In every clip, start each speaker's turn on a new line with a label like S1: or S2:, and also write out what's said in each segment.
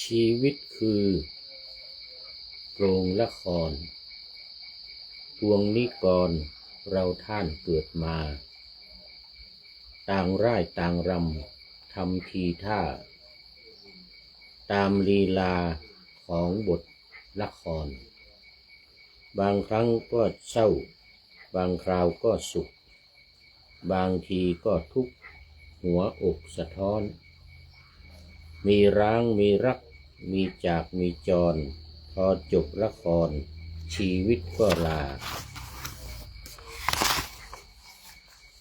S1: ชีวิตคือโรงละครปวงนิกรเราท่านเกิดมาต่างร่ายต่างรำทำทีท่าตามลีลาของบทละครบางครั้งก็เศร้าบางคราวก็สุขบางทีก็ทุกข์หัวอกสะท้อนมีร้างมีรักมีจากมีจรพอจบละครชีวิตก็ลา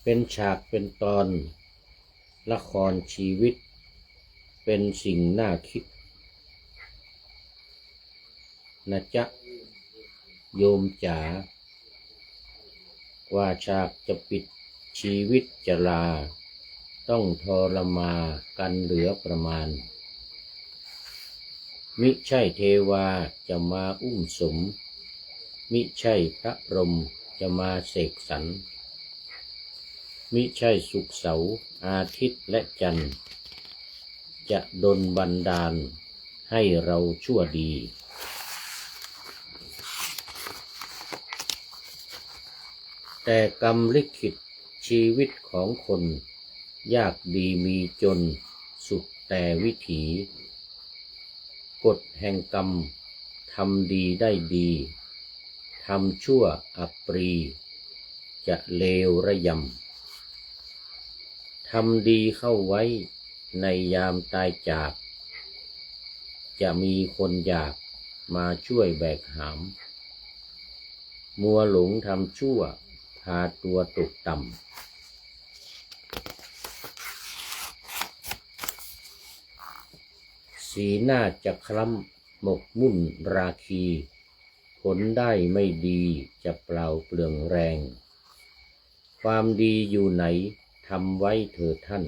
S1: เป็นฉากเป็นตอนละครชีวิตเป็นสิ่งน่าคิดนะจ๊ะโยมจ๋ากว่าฉากจะปิดชีวิตจะลาต้องทรมานกันเหลือประมาณมิใช่เทวาจะมาอุ้มสมมิใช่พระพรหมจะมาเสกสรรมิใช่ศุกร์เสาร์อาทิตย์และจันทร์จะดลบันดาลให้เราชั่วดีแต่กรรมลิขิตชีวิตของคนยากดีมีจนสุดแต่วิถีกฎแห่งกรรมทำดีได้ดีทำชั่วอับปรีจะเลวระยำทำดีเข้าไว้ในยามตายจากจะมีคนอยากมาช่วยแบกหามมัวหลงทำชั่วพาตัวตกต่ำสีหน้าจะคล้ำหมกมุ่นราคีผลได้ไม่ดีจะเปล่าเปลืองแรงความดีอยู่ไหนทำไว้เถิดท่าน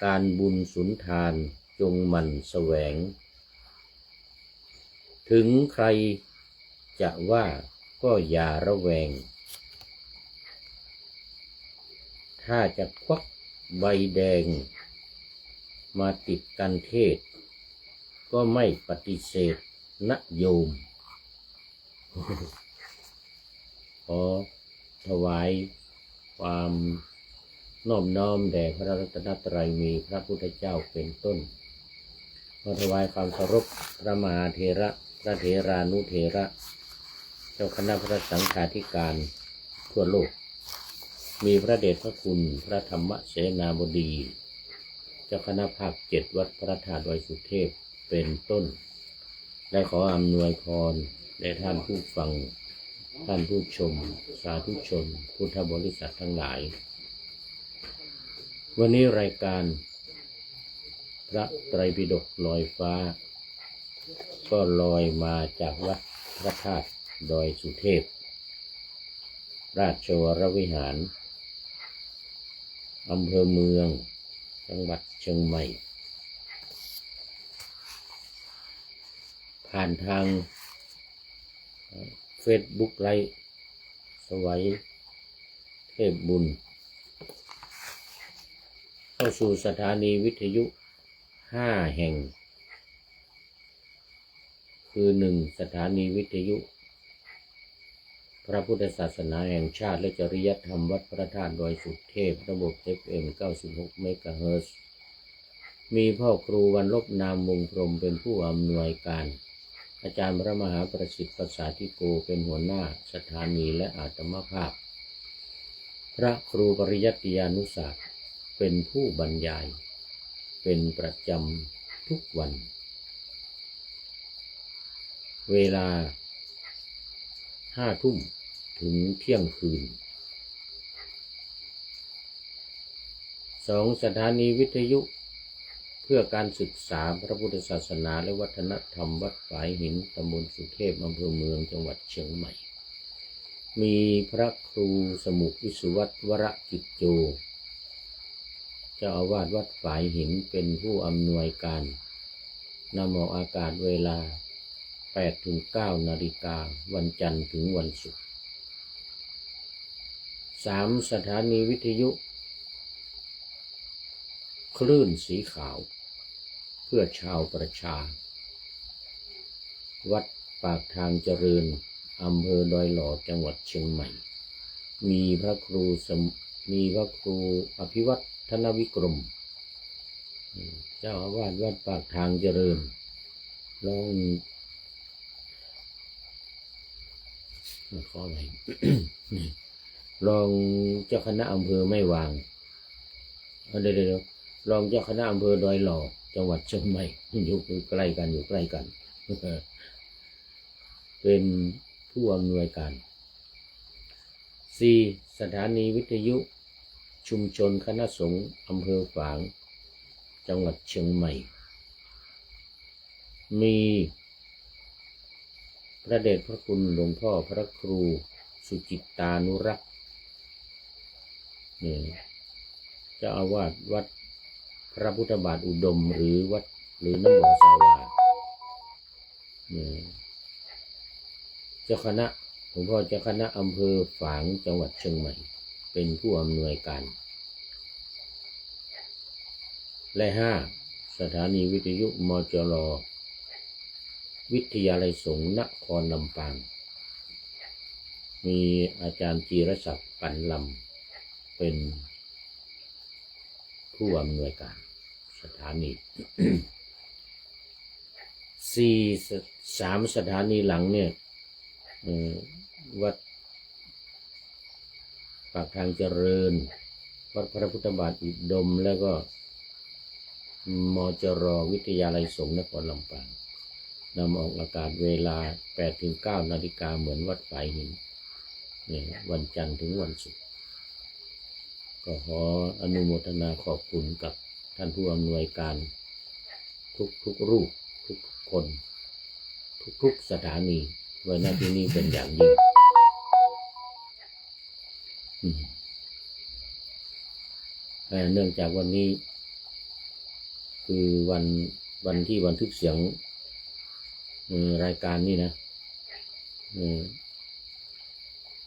S1: การบุญสุนทานจงหมั่นแสวงถึงใครจะว่าก็อย่าระแวงถ้าจะควักใบแดงมาติดกันเทศก็ไม่ปฏิเสธนะโยมขอถวายความนอบน้อมแด่พระรัตนตรัยมีพระพุทธเจ้าเป็นต้นขอถวายความเคารพพระมหาเถระพระเถรานุเถระเจ้าคณะพระสังฆาธิการทั่วโลกมีพระเดชพระคุณพระธรรมเสนาบดีเจ้าคณะภาค7วัดพระธาตุดอยสุเทพเป็นต้นและขออำนวยพรแด่ท่านผู้ฟังท่านผู้ชมสาธุชนพุทธบริษัททั้งหลายวันนี้รายการพระไตรปิฎกลอยฟ้าก็ลอยมาจากวัดพระธาตุดอยสุเทพราชวรวิหารอำเภอเมืองจังหวัดเชียงใหม่ผ่านทางเฟซบุ๊กไลฟ์สวัยเทพบุญเข้าสู่สถานีวิทยุ5แห่งคือ1สถานีวิทยุพระพุทธศาสนาแห่งชาติและจริยธรรมวัดพระธาตุดอยสุเทพระบบ FM 96 เมกะเฮิรตซ์มีพ่อครูวรรณลบนามวงพรหมเป็นผู้อำนวยการอาจารย์พระมหาประสิทธิ์ประสาธิโกเป็นหัวหน้าสถานีและอาตมภาพพระครูปริยัติยานุศาสตร์เป็นผู้บรรยายเป็นประจำทุกวันเวลา5 ทุ่มถึงเที่ยงคืน2สถานีวิทยุเพื่อการศึกษาพระพุทธศาสนาและวัฒนธรรมวัดฝายหินตำบลสุเทพอำเภอเมืองจังหวัดเชียงใหม่มีพระครูสมุวิสุวัตวรกิจโจเจ้าอาวาสวัดฝายหินเป็นผู้อำนวยการนำออกอากาศเวลา8 ถึง 9 นาฬิกาวันจันทร์ถึงวันศุกร์3สถานีวิทยุคลื่นสีขาว พื่อชาวประชาวัดปากทางเจริญอำเภอดอยหล่อจังหวัดเชียงใหม่มีพระครูอภิวัฒนวิกรมเจ้าอาวาสวัดปากทางเจริญรองขออะไร รองเจ้าคณะอำเภอไม่วางเดี๋ยวรองเจ้าคณะอำเภอดอยหล่อจังหวัดเชียงใหม่อยู่ใกล้กันเป็นผู้อำนวยการ 4. สถานีวิทยุชุมชนคณะสงฆ์อำเภอฝางจังหวัดเชียงใหม่มีพระเดชพระคุณหลวงพ่อพระครูสุจิตตานุรักษ์เจ้าอาวาสวัดพระพุทธบาทอุดมหรือน้ำบ่อสาวาเจ้าคณะหลวงพ่อเจ้าคณะอำเภอฝางจังหวัดเชียงใหม่เป็นผู้อำนวยการและ 5. สถานีวิทยุมจร.วิทยาลัยสงฆ์นครลำปางมีอาจารย์จีรศักดิ์ปันลำเป็นผู้อำนวยการสถานี 3 สถานีหลังเนี่ยวัดปากทางเจริญวัดพระพุทธบาทอุดมแล้วก็มจร.วิทยาลัยสงฆ์นครลำปางนำออกอากาศเวลา 8-9 นาฬิกาเหมือนวัดฝายหินวันจันทร์ถึงวันศุกร์ก็ขออนุโมทนาขอบคุณกับท่านผู้อำนวยการทุกรูปทุกคนทุกสถานีไว้ณที่นี้เป็นอย่างยิ่งเนื่องจากวันนี้คือวันที่บันทึกเสียงรายการนี้นะ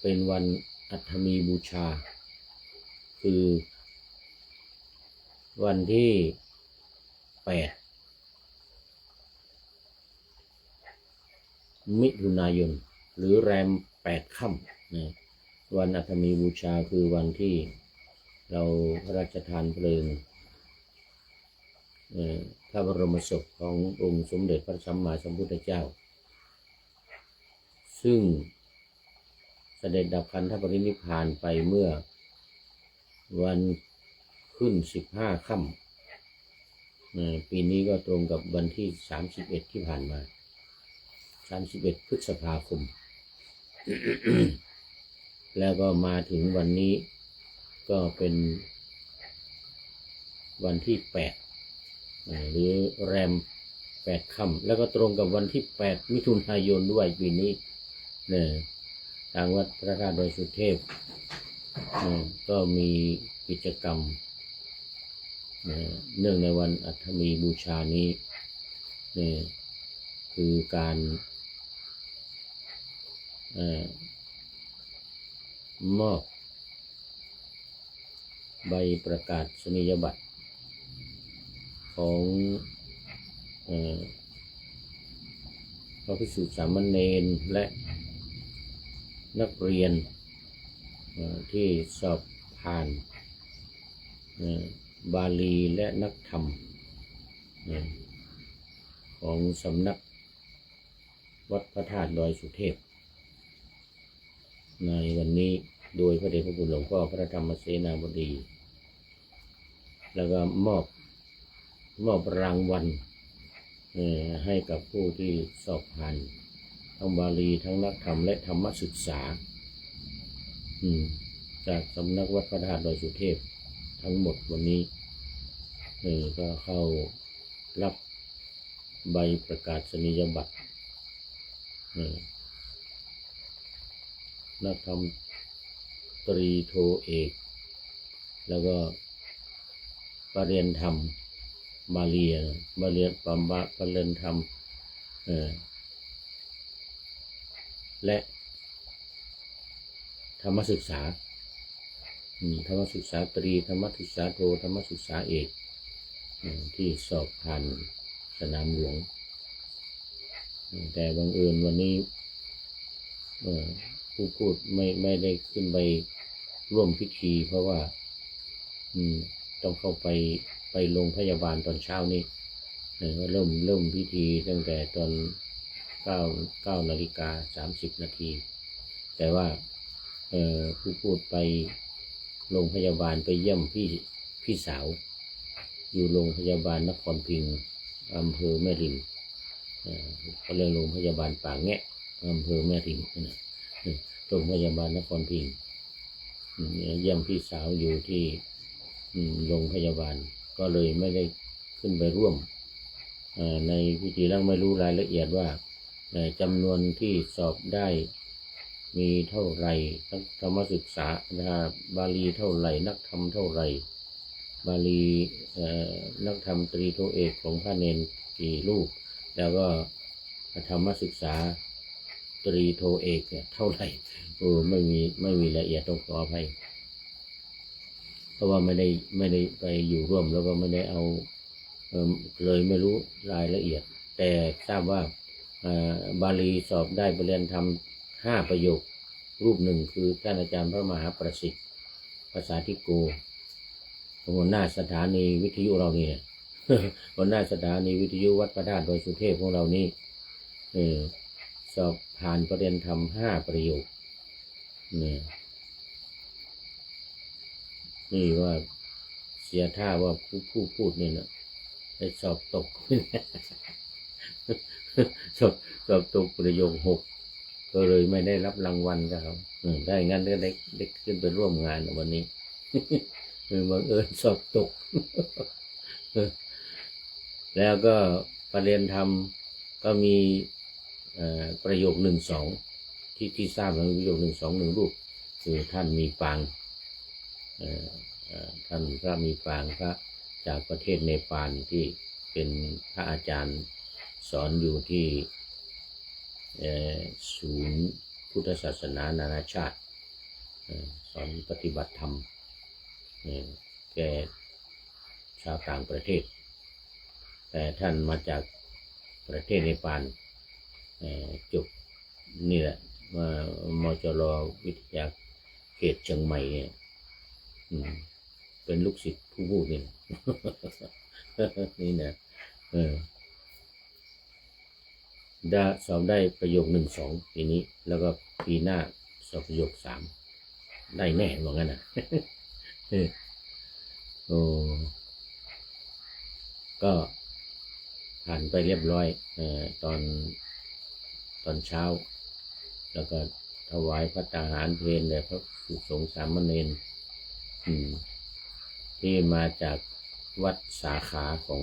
S1: เป็นวันอัฐมีบูชาคือวันที่8 มิถุนายนหรือแรม8 ค่ำวันอัฐมีบูชาคือวันที่เราพระราชทานเพลิงพระบรมศพขององค์สมเด็จพระสัมมาสัมพุทธเจ้าซึ่งเสด็จดับขันธปรินิพพานไปเมื่อวันขึ้น15 ค่ำปีนี้ก็ตรงกับวันที่31ที่ผ่านมา31 พฤษภาคม แล้วก็มาถึงวันนี้ก็เป็นวันที่8หรือแรม8 ค่ำแล้วก็ตรงกับวันที่8 มิถุนายนด้วยปีนี้ทางวัดพระธาตุดอยสุเทพก็มีกิจกรรมเนื่องในวันอัฐมีบูชานี้คือการมอบใบประกาศนียบัตรของพระภิกษุสามเณรและนักเรียนที่สอบผ่านบาลีและนักธรรมของสำนักวัดพระธาตุดอยสุเทพในวันนี้โดยพระเดชพระคุณหลวงพ่อพระธรรมเสนาบดีแล้วก็มอบรางวัลให้กับผู้ที่สอบผ่านทั้งบาลีทั้งนักธรรมและธรรมศึกษาจากสำนักวัดพระธาตุดอยสุเทพทั้งหมดวันนี้ก็เข้ารับใบประกาศนียบัตรนักธรรมตรีโทเอกแล้วก็ปริญญาธรรมบาลีปริญญาธรรมและธรรมศึกษาธรรมศึกษาตรีธรรมศึกษาโทธรรมศึกษาเอกที่สอบผ่าน สนามหลวงแต่บังเอิญวันนี้ผู้พูดไม่ได้ขึ้นไปร่วมพิธีเพราะว่าต้องเข้าไปโรงพยาบาลตอนเช้านี้ก็เริ่มพิธีตั้งแต่ตอน9:30 นาทีแต่ว่าผู้พูดไปโรงพยาบาลไปเยี่ยมพี่สาวอยู่โรงพยาบาลนครพิงค์อำเภอแม่ริมเขาเรียกโรงพยาบาลป่าแงะอำเภอแม่ริมนะโรงพยาบาลนครพิงค์เยี่ยมพี่สาวอยู่ที่โรงพยาบาลก็เลยไม่ได้ขึ้นไปร่วมในพิธีแล้วไม่รู้รายละเอียดว่าจำนวนที่สอบได้มีเท่าไหร่ธรรมศึกษาบาลีเท่าไหร่นักธรรมเท่าไหร่บาลีนักธรรมตรีโทเอกของพระเนนกี่รูปแล้วก็ธรรมศึกษาตรีโทเอกเท่าไหร่ไม่มีละเอียดต้องขออภัยเพราะว่าไม่ได้ไปอยู่ร่วมแล้วก็ไม่ได้เอาเลยไม่รู้รายละเอียดแต่ทราบว่าบาลีสอบได้บรรลุธรรม5 ประโยครูปหนึ่งคือท่านอาจารย์พระมหาประสิทธิ์ภาษาทิโกหัวหน้าสถานีวิทยุเรานี่ หัวหน้าสถานีวิทยุวัดพระธาตุดอยสุเทพของเรานี่สอบผ่านประเด็นธรรม5 ประโยคนี่ว่าเสียท่าว่าผู้พูดนี่นะได้สอบตก สอบตกประโยค 6ก็เลยไม่ได้รับรางวัลครับได้งั้นก็ได้ขึ้นไปร่วมงานวันนี้ บังเอิญสอบตก แล้วก็ประเด็นธรรมก็มีประโยค 1-2ที่ทราบมาประโยค 1-2 รูปคือท่านมีปางท่านพระมีปางพระจากประเทศเนปาลที่เป็นพระอาจารย์สอนอยู่ที่ศูนย์พุทธศาสนานานาชาติสอนปฏิบัติธรรมแก่ชาวต่างประเทศแต่ท่านมาจากประเทศเนปาลจบนี่แหละมจร.วิทยาเขตเชียงใหม่เป็นลูกศิษย์ผู้พูดนี่ นี่นะได้สอบได้ประโยค 1-2ปีนี้แล้วก็ปีหน้าสอบประโยค 3ได้แน่ว่างั้นนะ โอ้ก็ผ่านไปเรียบร้อยตอนเช้าแล้วก็ถวายพระตาหารเพลแด่พระภิกษุสงฆ์สามเณรที่มาจากวัดสาขาของ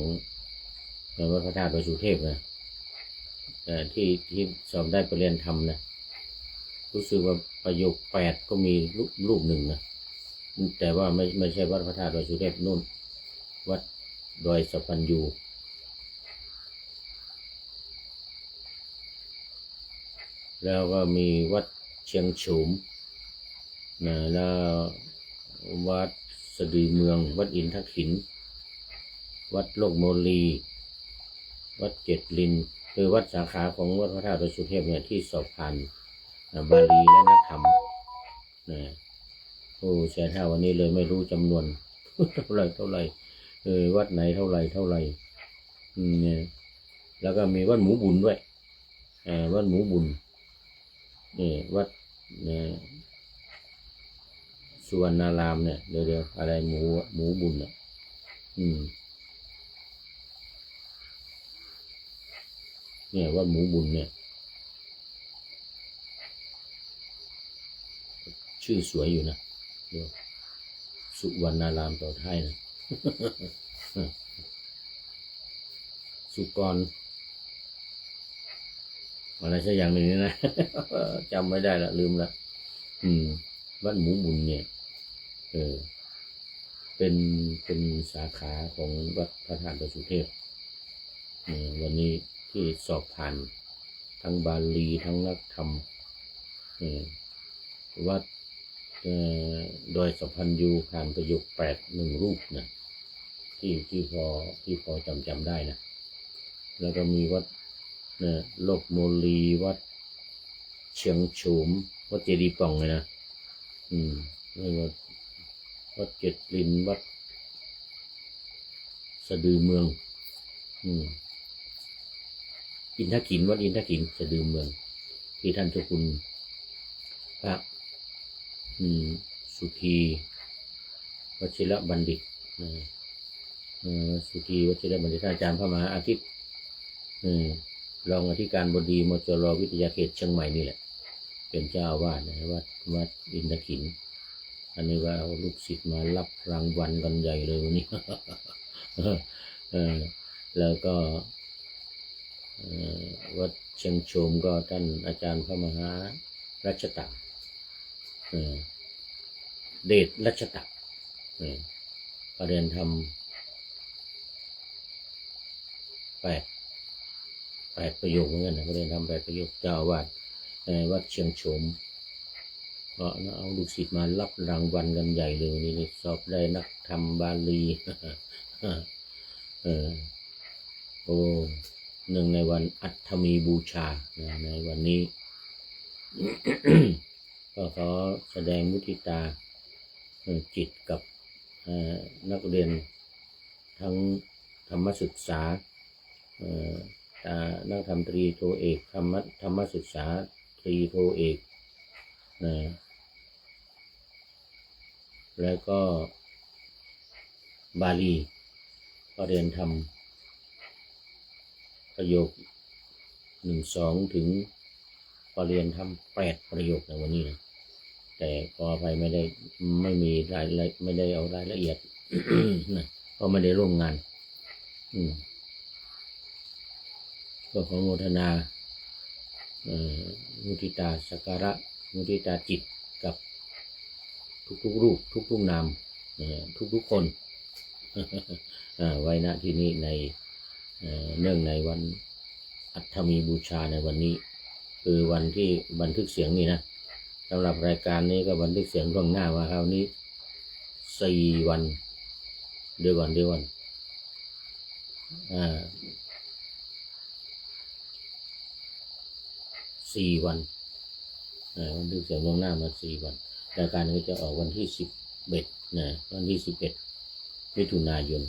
S1: วัดพระธาตุดอยสุเทพนะที่สอบได้ประเรียนธรรมนะรู้สึกว่าประโยค 8ก็มีรูปหนึ่งนะแต่ว่าไม่ใช่วัดพระธาตุดอยสุเทพนู่นวัดดอยสะพันยูแล้วก็มีวัดเชียงโฉมนะแล้ววัดสะดือเมืองวัดอินทขินวัดโลกโมลีวัดเจ็ดลินคือวัดสาขาของวัดพระธาตุดอยสุเทพเนี่ยที่สอบผ่านบาลีและนักธรรมนะโอ้เสียท่าวันนี้เลยไม่รู้จำนวน เท่าไหร่วัดไหนเท่าไหร่เนี่ยแล้วก็มีวัดหมูบุญด้วยวัดหมูบุญนี่วัดสุวรรณารามเนี่ยเดี๋ยวอะไรหมูบุญเนี่ยเนี่ยวัดหมูบุญเนี่ยชื่อสวยอยู่นะเดี๋ยวสุวรรณารามต่อท้ายนะ สุกรอะไรสักอย่างหนึ่งนะ จำไม่ได้ละลืมละวัดหมูบุญเนี่ยเป็นสาขาของวัดพระธาตุดอยสุเทพวันนี้ที่สอบผ่านทั้งบาลีทั้งนักธรรมวัดดอยสะพันยูผ่านประโยค 8 1 รูปนะที่พอจำได้นะ แล้วก็มีวัดโลกโมลีวัดเชียงโฉมวัดเจดีย์ป่องเลยนะแล้ววัดเกตลินวัดสะดือเมืองอินทขินวัดอินทขินสะดือเมืองที่ท่านเจ้าคุณพระสุธีวชิรบัณฑิตสุธีวชิรบัณฑิตอาจารย์พระมหาอาทิตย์รองอธิการบดีมจร.วิทยาเขตเชียงใหม่นี่แหละเป็นเจ้าอาวาสนะวัดอินทขินอันนี้ว่าเอาลูกศิษย์มารับรางวัลกันใหญ่เลยวันนี้ แล้วก็วัดเชียงโฉมก็ท่านอาจารย์พระมหารัชตะเดชรัชตะประเรียนทำ8ประโยคเหมือนกันนะประเรียนทำ8ประโยคเจ้าอาวาสวัดเชียงโฉมก็เอาลูกศิษย์มารับรางวัลกันใหญ่เลยนี่สอบได้นักธรรมบาลีโอ้หนึ่งในวันอัฐมีบูชาในวันนี้ ก็ขอแสดงมุทิตาจิตกับนักเรียนทั้งธรรมศึกษานักธรรมตรีโทเอกธรรมศึกษาตรีโทเอกแล้วก็บาลีก็เรียนทำประโยค1-2ถึงก็เรียนทำ8ประโยคในวันนี้นะแต่ขออภัยไม่ได้เอารายละเอียด นะเพราะไม่ได้ร่วมงานก็ขอโมทนามุทิตาสักการะมุทิตาจิตกับทุกๆรูปทุกๆนามทุกๆคนไว้ณที่นี้ในเนื่องในวันอัฐมีบูชาในวันนี้คือวันที่บันทึกเสียงนี่นะสำหรับรายการนี้ก็บันทึกเสียงล่วงหน้าว่าคราวนี้4 วันเดี๋ยวก่อน4 วันบันทึกเสียงล่วงหน้ามา4 วันรายการนี้จะออกวันที่11นะวันที่11มิถุนายน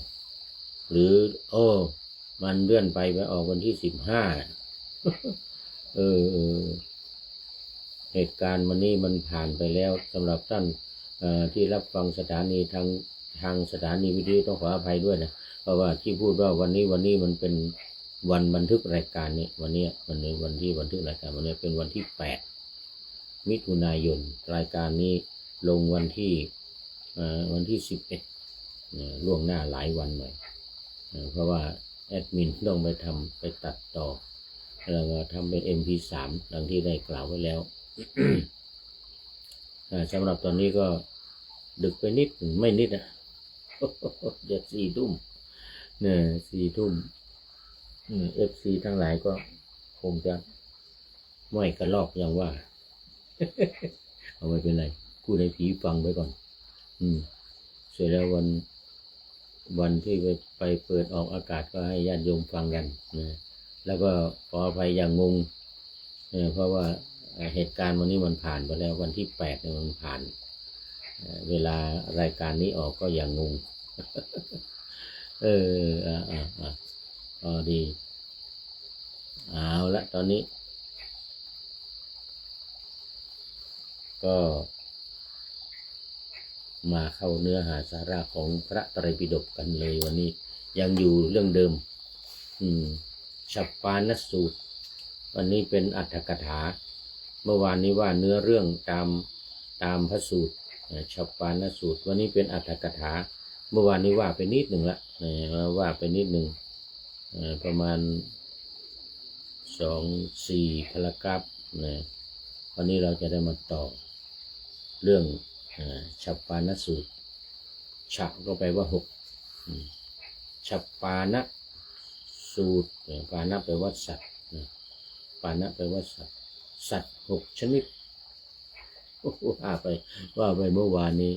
S1: หรือมันเลื่อนไปออกวันที่15เหตุการณ์วันนี้มันผ่านไปแล้วสำหรับท่านที่รับฟังสถานีทางสถานีวิทยุต้องขออภัยด้วยนะเพราะว่าที่พูดว่าวันนี้มันเป็นวันบันทึกรายการนี้วันที่บันทึกรายการวันนี้เป็นวันที่8มิถุนายนรายการนี้ลงวันที่11ล่วงหน้าหลายวันหน่อยเพราะว่าแอดมินต้องไปตัดต่อแล้วก็ทำเป็น MP3 ดังที่ได้กล่าวไว้แล้ว สำหรับตอนนี้ก็ดึกไปนิดไม่นิดนะ เดี๋ยว4 ทุ่มเนี่ย4 ทุ่มFC ทั้งหลายก็คงจะไม่กระลอกอย่างว่า เอาไม่เป็นไรพูดให้ผีฟังไว้ก่อนเสร็จแล้ววันที่ไปเปิดออกอากาศก็ให้ญาติโยมฟังกันนะแล้วก็ขออภัยอย่างงงเพราะว่าเหตุการณ์วันนี้มันผ่านไปแล้ววันที่8เนี่ยมันผ่านเวลารายการนี้ออกก็อย่างงง ดีเอาละตอนนี้ก็มาเข้าเนื้อหาสาระของพระไตรปิฎกกันเลยวันนี้ยังอยู่เรื่องเดิมฉัปปานสูตรวันนี้เป็นอรรถกถาเมื่อวานนี้ว่าเนื้อเรื่องตามพระสูตรฉัปปานสูตรวันนี้เป็นอรรถกถาเมื่อวานนี้ว่าไปนิดหนึ่งละว่าไปนิดหนึ่งประมาณ2-4 พารากราฟวันนี้เราจะได้มาต่อเรื่องฉัปปานสูตรฉะก็แปลว่า6ฉัปปานสูตรปานะแปลว่าสัตว์ปานะแปลว่าสัตว์6 ชนิดว่าไปเมื่อวานนี้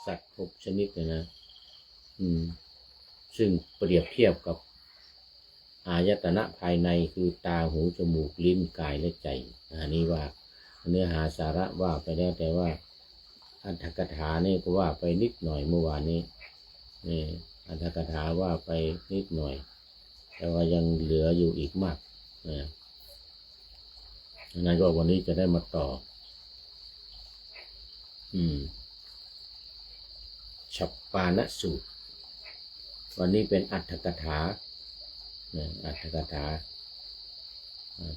S1: สัตว์6 ชนิดนะซึ่งเปรียบเทียบกับ อายตนะภายในคือตาหูจมูกลิ้นกายและใจอันนี้ว่าเนื้อหาสาระว่าไปแล้วแต่ว่าอัตถกถานี่ก็ว่าไปนิดหน่อยเมื่อวานนี้นี่อัตถกถาว่าไปนิดหน่อยแต่ว่ายังเหลืออยู่อีกมากนั้นก็วันนี้จะได้มาต่อฉัปปานสูตรวันนี้เป็นอัตถกถาอัตถกถา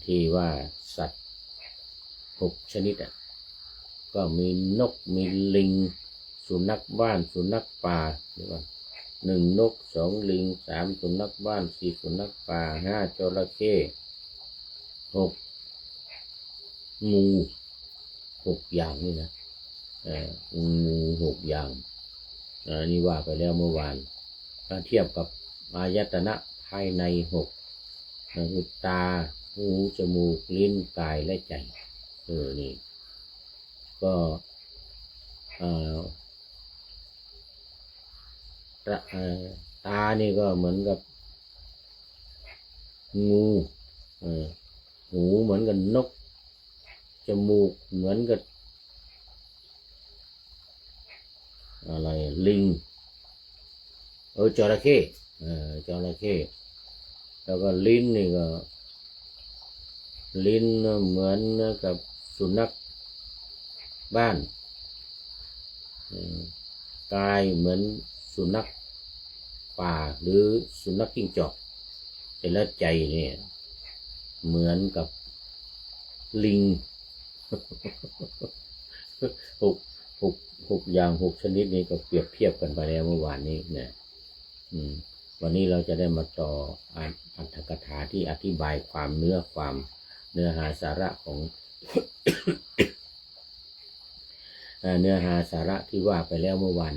S1: ที่ว่าสัตว์6 ชนิดก็มีนกมีลิงสุนัขบ้านสุนัขป่าหรือว่า1 นก 2 ลิง 3 สุนัขบ้าน 4 สุนัขป่า 5 จระเข้6 งู6 อย่างนี่นะงู6 อย่างนี่ว่าไปแล้วเมื่อวานถ้าเทียบกับอายตนะภายใน6คือตาหูจมูกลิ้นกายและใจนี่ก็ตานี่ก็เหมือนกับงูหูเหมือนกับนกจมูกเหมือนกับอะไรลิงจระเข้จระเข้แล้วก็ลิ้นนี่ก็ลิ้นเหมือนกับสุนัขบ้านกายเหมือนสุนัขป่าหรือสุนัขจิ้งจอกแต่ละใจเนี่ยเหมือนกับลิงหกอย่าง6 ชนิดนี้ก็เปรียบเทียบกันไปแล้วเมื่อวานนี้เนี่ยวันนี้เราจะได้มาต่ออัตถกถาที่อธิบายความเนื้อหาสาระของ เนื้อหาสาระที่ว่าไปแล้วเมื่อวาน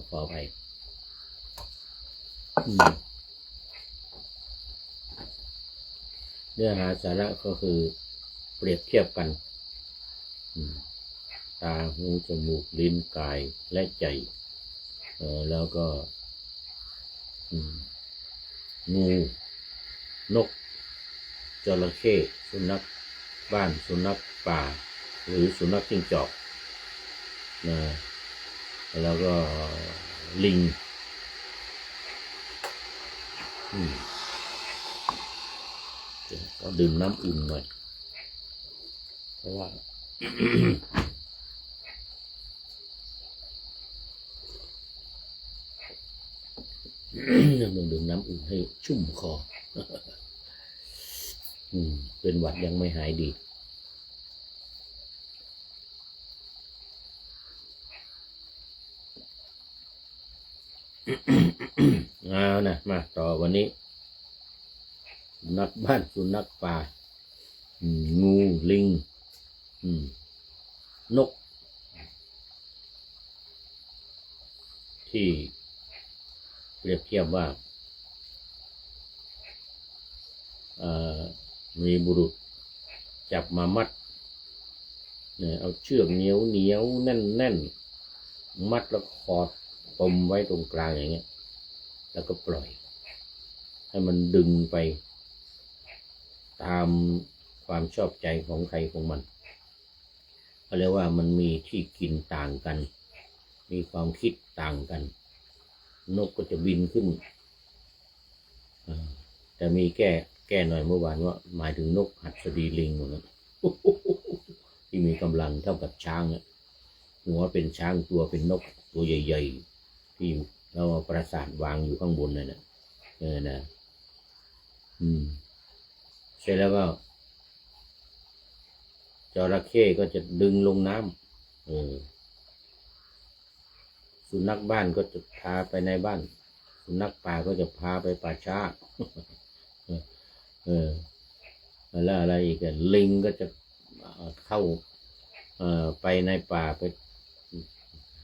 S1: ขอไปเนื้อหาสาระก็คือเปรียบเทียบกันตาหูจมูกลิ้นกายและใจแล้วก็งูนกจระเข้สุนัขบ้านสุนัขป่าหรือสุนัขจิ้งจอกแล้วก็ลิงก็ดื่มน้ำอุ่นหน่อยเพราะว่า ดื่มน้ำอุ่นให้ชุ่มคอ เป็นหวัดยังไม่หายดีเอานะมาต่อวันนี้นักบ้านสุนัขป่างูลิงนกที่เปรียบเทียบว่ามีบุรุษจับมามัดเอาเชือกเหนียวแน่นมัดแล้วคอปมไว้ตรงกลางอย่างเงี้ยแล้วก็ปล่อยให้มันดึงไปตามความชอบใจของใครของมันเขาเรียกว่ามันมีที่กินต่างกันมีความคิดต่างกันนกก็จะบินขึ้นแต่มีแก้หน่อยเมื่อวานว่าหมายถึงนกหัสดีลิงนะที่มีกำลังเท่ากับช้างเนี่ยหัวเป็นช้างตัวเป็นนกตัวใหญ่ๆที่เราปราสาทวางอยู่ข้างบนนั่นนะเสร็จแล้วก็จระเข้ก็จะดึงลงน้ำสุนัขบ้านก็จะพาไปในบ้านสุนัขป่าก็จะพาไปป่าช้าแล้วอะไรอีกลิงก็จะเข้าไปในป่าไป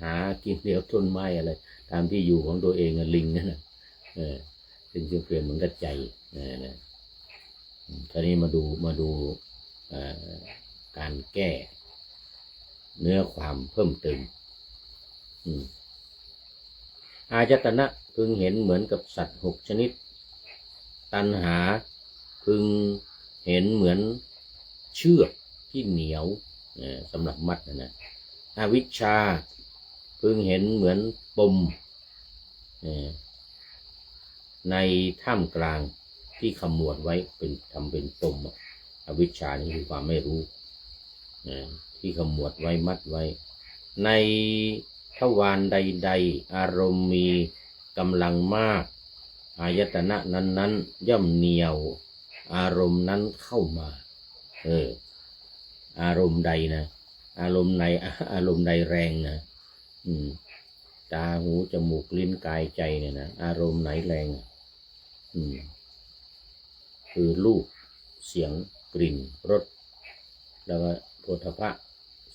S1: หากินเหลียวต้นไม้อะไรตามที่อยู่ของตัวเองลิงนั่นนะซึ่งเปลี่ยนเหมือนกับใจคราวนี้มาดูการแก้เนื้อความเพิ่มเติมอายตนะ พึงเห็นเหมือนกับสัตว์6 ชนิดตัณหาพึงเห็นเหมือนเชือกที่เหนียวสำหรับมัดนะอวิชชาพึงเห็นเหมือนปมในท่ามกลางที่ขมวดไว้เป็นทำเป็นปมอวิชชานี่คือความไม่รู้ที่ขมวดไว้มัดไว้ในทวารใดๆอารมณ์มีกำลังมากอายตนะนั้นๆย่อมเหนียวอารมณ์นั้นเข้ามาอารมณ์ใดนะอารมณ์ใดแรงนะตาหูจมูกลิ้นกายใจเนี่ยนะอารมณ์ไหนแรงคือรูปเสียงกลิ่นรสแล้วก็โผฏฐัพพะ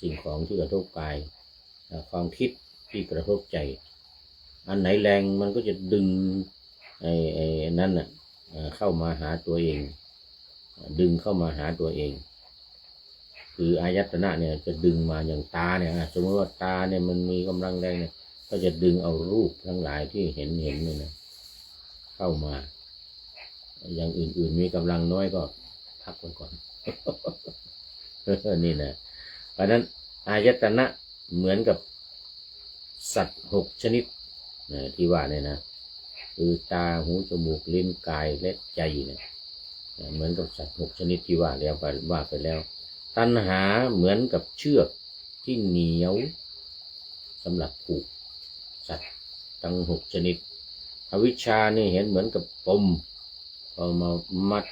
S1: สิ่งของที่กระทบกายความคิดที่กระทบใจอันไหนแรงมันก็จะดึงไอ้นั้นน่ะเข้ามาหาตัวเองดึงเข้ามาหาตัวเองคืออายตนะเนี่ยจะดึงมาอย่างตาเนี่ยสมมติว่าตาเนี่ยมันมีกำลังแรงเนี่ยก็จะดึงเอารูปทั้งหลายที่เห็นเนี่ยนะเข้ามาอย่างอื่นๆมีกำลังน้อยก็พักไว้ก่อน นี่นะเพราะนั้นอายตนะเหมือนกับสัตว์6 ชนิดที่ว่าเนี่ยนะคือตาหูจมูกลิ้นกายและใจเนี่ยเหมือนกับสัตว์6 ชนิดที่ว่าแล้วไปแล้วตัณหาเหมือนกับเชือกที่เหนียวสำหรับผูกสัตว์ทั้ง6 ชนิดอวิชชานี่เห็นเหมือนกับปมพอมามัด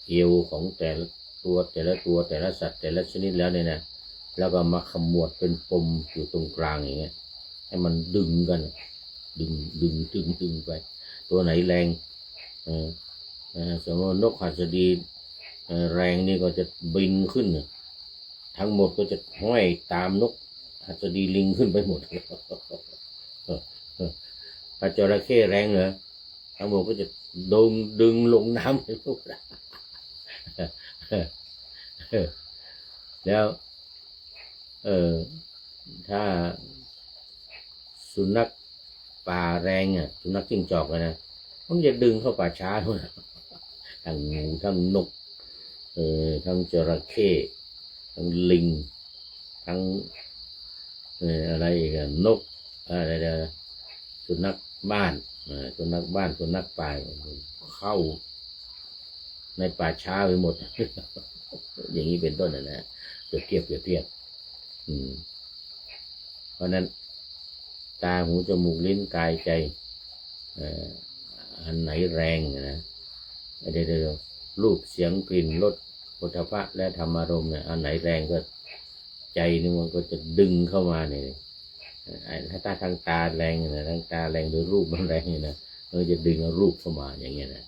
S1: เอวของแต่ละสัตว์แต่ละชนิดแล้วเนี่ยนะแล้วก็มาขมวดเป็นปมอยู่ตรงกลางอย่างเงี้ยให้มันดึงกันดึงไปตัวไหนแรงสมมตินกหัสดีแรงนี่ก็จะบินขึ้นทั้งหมดก็จะห้อยตามนกหัสดีลิงขึ้นไปหมดปลาจระเข้แรงเหรอทั้งหมดก็จะดึงลงน้ำไปหมดแล้วถ้าสุนัขป่าแรงสุนัขจิ้งจอกนะมันจะดึงเข้าป่าช้าด้วยทั้งงูทั้งนกทั้งจระเข้ทั้งลิงทั้งอะไรกันนกอะไรสุนัขบ้านสุนัขป่าเข้าในป่าช้าไปหมด อย่างนี้เป็นต้นนะเปรียบเทียบเพราะนั้นตาหูจมูกลิ้นกายใจอันไหนแรงนะเดี๋ยวรูปเสียงกลิ่นรสโผฏฐัพพะและธรรมารมณ์เนี่ยอันไหนแรงก็ใจนี่มันก็จะดึงเข้ามาเนี่ยถ้าทางตาแรงนะทางตาแรงหรือรูปมันแรงเนี่ยนะมันจะดึงเอารูปเข้ามาอย่างเงี้ยนะ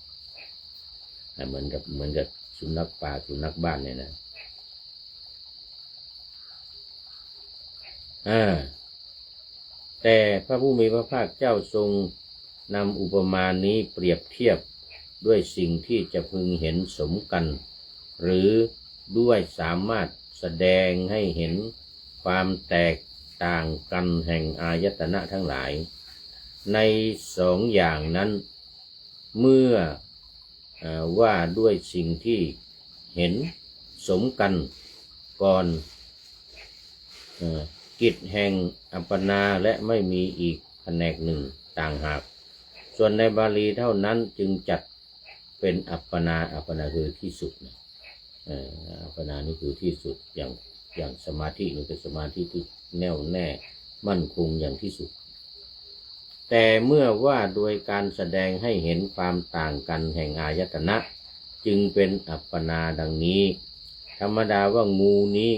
S1: เหมือนกับสุนัขป่าสุนัขบ้านเนี่ยนะแต่พระผู้มีพระภาคเจ้าทรงนำอุปมานี้เปรียบเทียบด้วยสิ่งที่จะพึงเห็นสมกันหรือด้วยสามารถแสดงให้เห็นความแตกต่างกันแห่งอายตนะทั้งหลายใน2 อย่างนั้นเมื่อว่าด้วยสิ่งที่เห็นสมกันก่อนกิจแห่งอัปปนาและไม่มีอีกแผนกหนึ่งต่างหากส่วนในบาลีเท่านั้นจึงจัดเป็นอัปปนาคือที่สุดอัปปนานี่คือที่สุดอย่างสมาธินี่เป็นสมาธิที่แน่วแน่มั่นคงอย่างที่สุดแต่เมื่อว่าโดยการแสดงให้เห็นความต่างกันแห่งอายตนะจึงเป็นอัปปนาดังนี้ธรรมดาว่างูนี้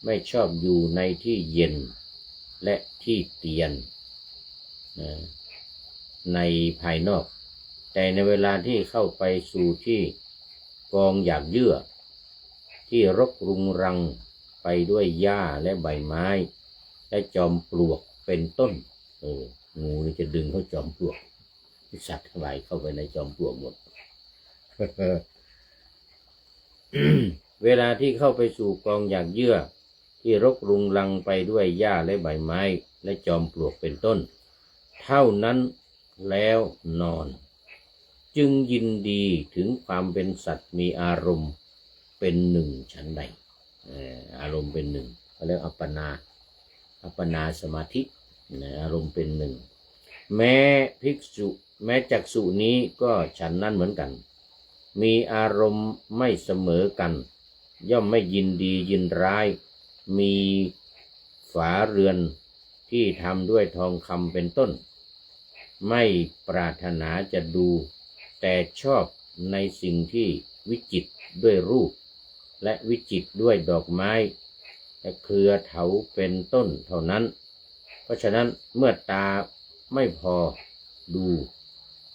S1: ไม่ชอบอยู่ในที่เย็นและที่เตียนในภายนอกแต่ในเวลาที่เข้าไปสู่ที่กองหยากเยื่อที่รกรุงรังไปด้วยหญ้าและใบไม้และจอมปลวกเป็นต้นงูนี่จะดึงเข้าจอมปลวกสัตว์ทั้งหลายเข้าไปในจอมปลวกหมด เวลาที่เข้าไปสู่กองหยากเยื่อที่รกรุงรังไปด้วยหญ้าและใบไม้และจอมปลวกเป็นต้นเท่านั้น แล้วนอน จึงยินดีถึงความเป็นสัตว์มีอารมณ์เป็นหนึ่งฉันใดอารมณ์เป็นหนึ่งเขาเรียกอัปปนาสมาธิอารมณ์เป็นหนึ่งแม้ภิกษุแม้จักษุนี้ก็ฉันนั้นเหมือนกันมีอารมณ์ไม่เสมอกันย่อมไม่ยินดียินร้ายมีฝาเรือนที่ทำด้วยทองคำเป็นต้นไม่ปรารถนาจะดูแต่ชอบในสิ่งที่วิจิตรด้วยรูปและวิจิตรด้วยดอกไม้และเครือเถาเป็นต้นเท่านั้นเพราะฉะนั้นเมื่อตาไม่พอดู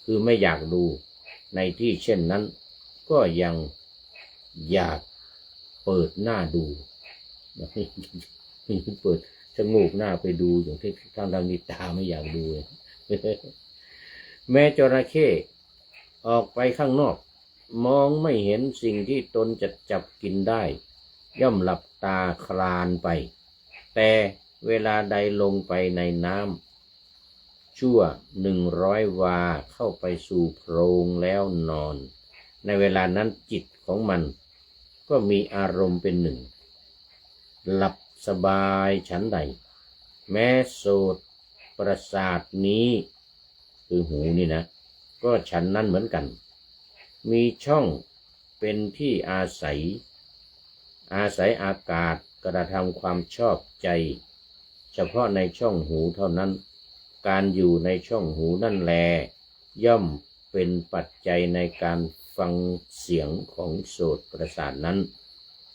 S1: คือไม่อยากดูในที่เช่นนั้นก็ยังอยากเปิดหน้าดูเปิดชะโงกหน้าไปดูอย่างที่ทางนี้ตาไม่อยากดูแม้จระเข้ออกไปข้างนอกมองไม่เห็นสิ่งที่ตนจะจับกินได้ย่อมหลับตาคลานไปแต่เวลาใดลงไปในน้ำชั่ว100 วาเข้าไปสู่โพรงแล้วนอนในเวลานั้นจิตของมันก็มีอารมณ์เป็นหนึ่งหลับสบายฉันใดแม้โสตประสาทนี้คือหูนี่นะก็ฉันนั้นเหมือนกันมีช่องเป็นที่อาศัยอากาศกระทำความชอบใจเฉพาะในช่องหูเท่านั้นการอยู่ในช่องหูนั่นแลย่อมเป็นปัจจัยในการฟังเสียงของโสตประสาทนั้น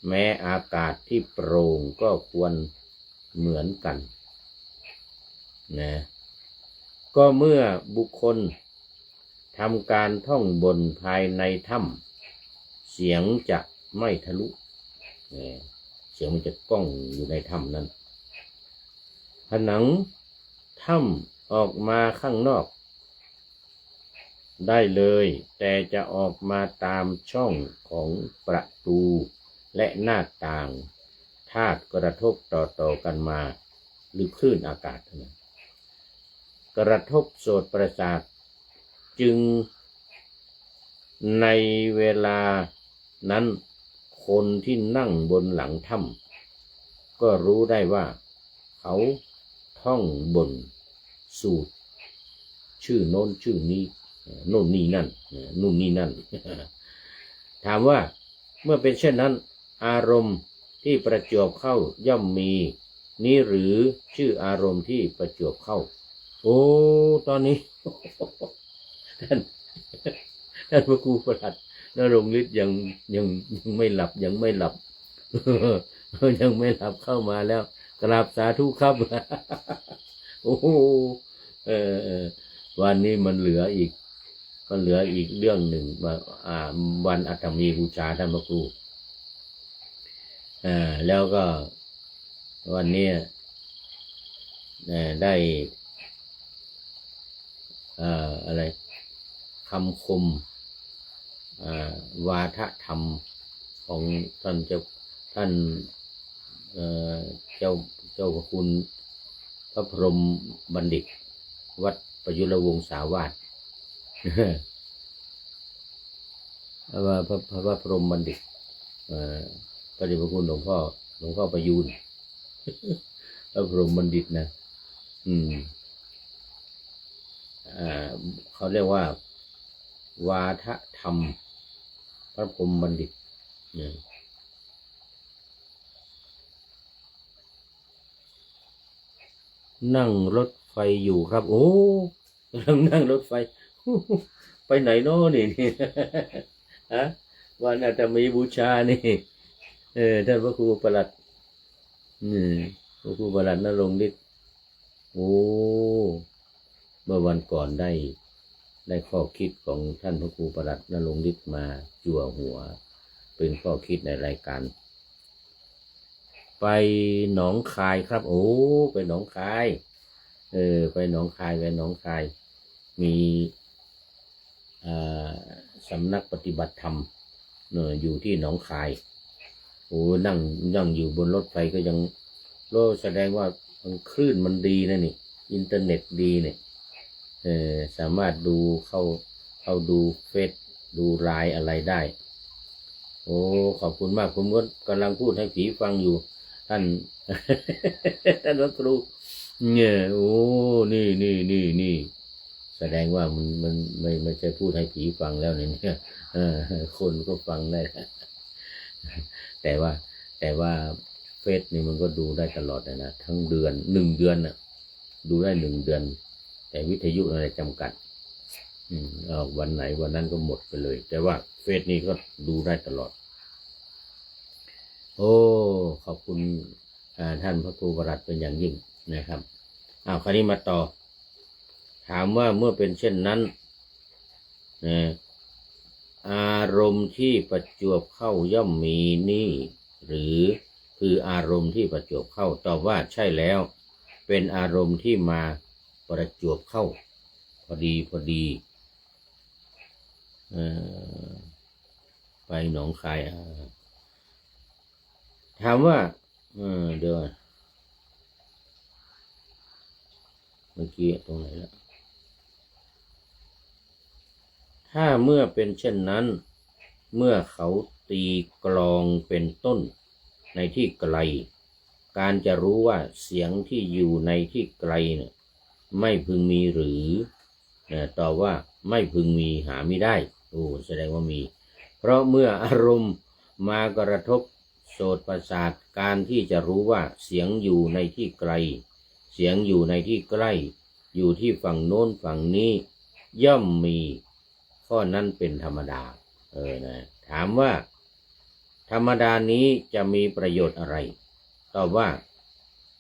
S1: แม้อากาศที่โปร่งก็ควรเหมือนกันนะก็เมื่อบุคคลทำการท่องบนภายในถ้ำเสียงจะไม่ทะลุเสียงมันจะก้องอยู่ในถ้ำนั้นผนังถ้ำออกมาข้างนอกได้เลยแต่จะออกมาตามช่องของประตูและหน้าต่างธาตุกระทบต่อกันมาหรือคลื่นอากาศนะกระทบโสตประสาทจึงในเวลานั้นคนที่นั่งบนหลังถ้ำก็รู้ได้ว่าเขาท่องบนสูตรชื่อโน้นชื่อนี้โน่นนี่นั่นนู่นนี่นั่นถามว่าเมื่อเป็นเช่นนั้นอารมณ์ที่ประจวบเข้าย่อมมีนี้หรือชื่ออารมณ์ที่ประจวบเข้าโอ้ตอนนี้ ท่านพระครูประหลัดณรงค์ฤทธิ์ยังไม่หลับยังไม่หลับ ยังไม่หลับเข้ามาแล้วกราบสาธุครับ โอ้วันนี้มันเหลืออีกเรื่องหนึ่งวันอัฐมีบูชาท่านพระครูแล้วก็วันนี้ได้อะไรคำคมวาทธรรมของท่านเจ้าพระคุณพระพรหมบัณฑิตวัดประยุรวงศาวาส ว่าพระพรหมบัณฑิตพระเดชพระคุณหลวงพ่อประยูน พระพรหมบัณฑิตนะเขาเรียกว่าวาทธรรมพระพรหมบัณฑิตนั่งรถไฟอยู่ครับโอ้นั่งรถไฟ ไปไหนโน่นี่ ฮะวันอาจจะมีบูชานี่ท่านพระครูประหลัดพระครูประหลัดณรงค์ฤทธิ์โอ้เมื่อวันก่อนได้ข้อคิดของท่านพระครูประหลัดณรงค์ฤทธิ์มาจั่วหัวเป็นข้อคิดในรายการไปหนองคายครับโอ้ไปหนองคายไปหนองคายมีสำนักปฏิบัติธรรมอยู่ที่หนองคายโอ้นั่งอยู่บนรถไฟก็ยังแสดงว่าคลื่นมันดีนะนี่อินเทอร์เน็ตดีเนี่ย สามารถดูเข้าดูเฟซดูไลน์อะไรได้โอ้ขอบคุณมากผมก็กำลังพูดให้ผีฟังอยู่ท่าน ท่านพระครูเนี่ยโอ้นี่แสดงว่ามันไม่ใช่พูดให้ผีฟังแล้วเนี่ยคนก็ฟังได้ แต่ว่าเฟซนี่มันก็ดูได้ตลอดนะทั้งเดือน1 เดือนน่ะดูได้1 เดือนแต่วิทยุอะไรจำกัดวันไหนวันนั้นก็หมดไปเลยแต่ว่าเฟซนี่ก็ดูได้ตลอดโอ้ขอบคุณท่านพระครูประหลัดเป็นอย่างยิ่งนะครับคราวนี้มาต่อถามว่าเมื่อเป็นเช่นนั้นอารมณ์ที่ประจวบเข้าย่อมมีนี่หรือคืออารมณ์ที่ประจวบเข้าตอบว่าใช่แล้วเป็นอารมณ์ที่มาประจวบเข้าพอดีไปหนองคายถามว่าเดี๋ยวเมื่อกี้ตรงไหนแล้วถ้าเมื่อเป็นเช่นนั้นเมื่อเขาตีกลองเป็นต้นในที่ไกลการจะรู้ว่าเสียงที่อยู่ในที่ไกลเนี่ยไม่พึงมีหรือตอบว่าไม่พึงมีหาไม่ได้โอ้แสดงว่ามีเพราะเมื่ออารมณ์มากระทบโสตประสาทการที่จะรู้ว่าเสียงอยู่ในที่ไกลเสียงอยู่ในที่ใกล้อยู่ที่ฝั่งโน้นฝั่งนี้ย่อมมีข้อนั้นเป็นธรรมดานะถามว่าธรรมดานี้จะมีประโยชน์อะไรตอบว่า